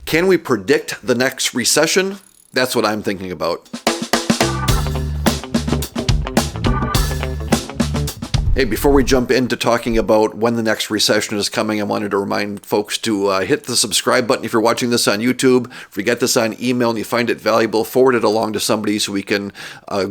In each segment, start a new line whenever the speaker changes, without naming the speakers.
Can we predict the next recession? That's what I'm thinking about. Hey, before we jump into talking about when the next recession is coming, I wanted to remind folks to hit the subscribe button if you're watching this on YouTube. If you get this on email and you find it valuable, forward it along to somebody so we can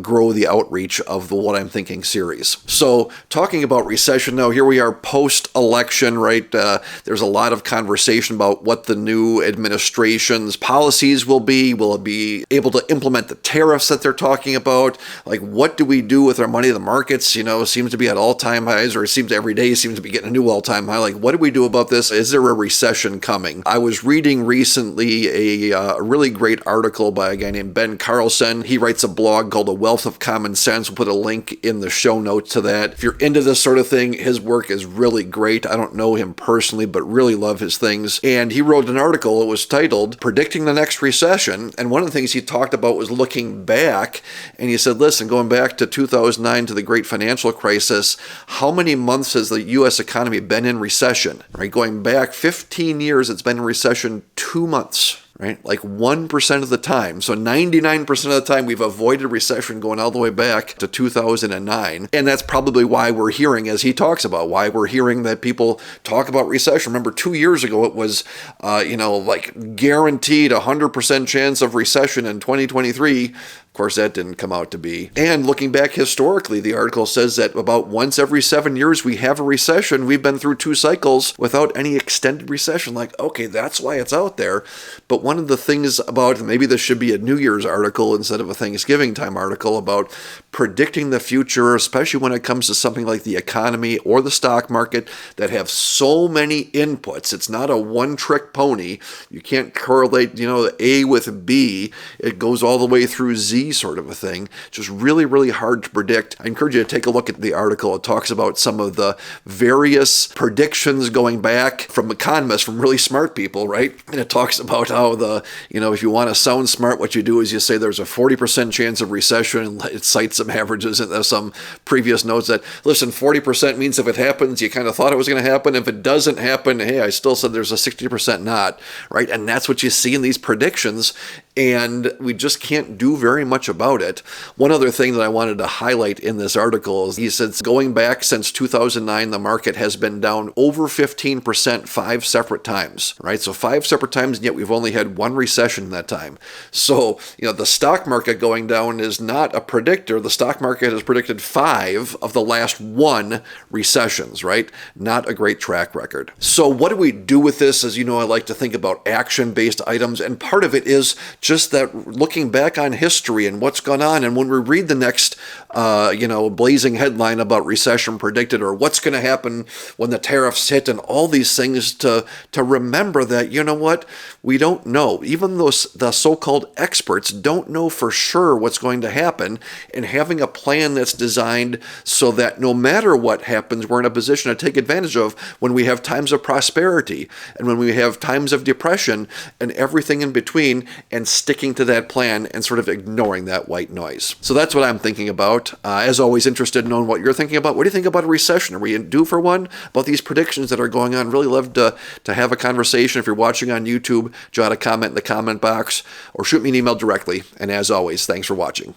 grow the outreach of the What I'm Thinking series. So, talking about recession now, here we are post-election, right? There's a lot of conversation about what the new administration's policies will be. Will it be able to implement the tariffs that they're talking about? Like, what do we do with our money? The markets, seems to be at all-time highs, or it seems every day seems to be getting a new all-time high. Like, what do we do about this? Is there a recession coming? I was reading recently a really great article by a guy named Ben Carlson. He writes a blog called A Wealth of Common Sense. We'll put a link in the show notes to that. If you're into this sort of thing, his work is really great. I don't know him personally, but really love his things. And he wrote an article. It was titled Predicting the Next Recession. And one of the things he talked about was looking back. And he said, listen, going back to 2009 to the great financial crisis, how many months has the U.S. economy been in recession? Right, going back 15 years, it's been in recession 2 months. Right? Like 1% of the time. So 99% of the time we've avoided recession going all the way back to 2009. And that's probably why we're hearing, as he talks about, why we're hearing that people talk about recession. Remember, 2 years ago it was, like guaranteed 100% chance of recession in 2023. Of course, that didn't come out to be. And looking back historically, the article says that about once every 7 years we have a recession. We've been through 2 cycles without any extended recession. Like, okay, that's why it's out there. But one of the things about, maybe this should be a New Year's article instead of a Thanksgiving time article, about predicting the future, especially when it comes to something like the economy or the stock market that have so many inputs. It's not a one-trick pony. You can't correlate, A with B. It goes all the way through Z sort of a thing. Just really, really hard to predict. I encourage you to take a look at the article. It talks about some of the various predictions going back from economists, from really smart people, right? And it talks about how if you want to sound smart, what you do is you say there's a 40% chance of recession, and it cites some averages and some previous notes that, listen, 40% means if it happens, you kind of thought it was going to happen. If it doesn't happen, hey, I still said there's a 60% not, right? And that's what you see in these predictions, and we just can't do very much about it. One other thing that I wanted to highlight in this article is he says going back since 2009, the market has been down over 15% 5 separate times, right? So 5 separate times, and yet we've only had 1 recession in that time. So, the stock market going down is not a predictor. The stock market has predicted 5 of the last 1 recessions, right? Not a great track record. So what do we do with this? As you know, I like to think about action-based items, and part of it is just that looking back on history and what's gone on. And when we read the next, blazing headline about recession predicted, or what's going to happen when the tariffs hit, and all these things, to remember that, we don't know. Even those the so-called experts don't know for sure what's going to happen, and having a plan that's designed so that no matter what happens, we're in a position to take advantage of when we have times of prosperity and when we have times of depression and everything in between, and sticking to that plan and sort of ignoring that white noise. So that's what I'm thinking about. As always, interested in knowing what you're thinking about. What do you think about a recession? Are we due for one? About these predictions that are going on? Really love to have a conversation. If you're watching on YouTube, jot a comment in the comment box or shoot me an email directly. And as always, thanks for watching.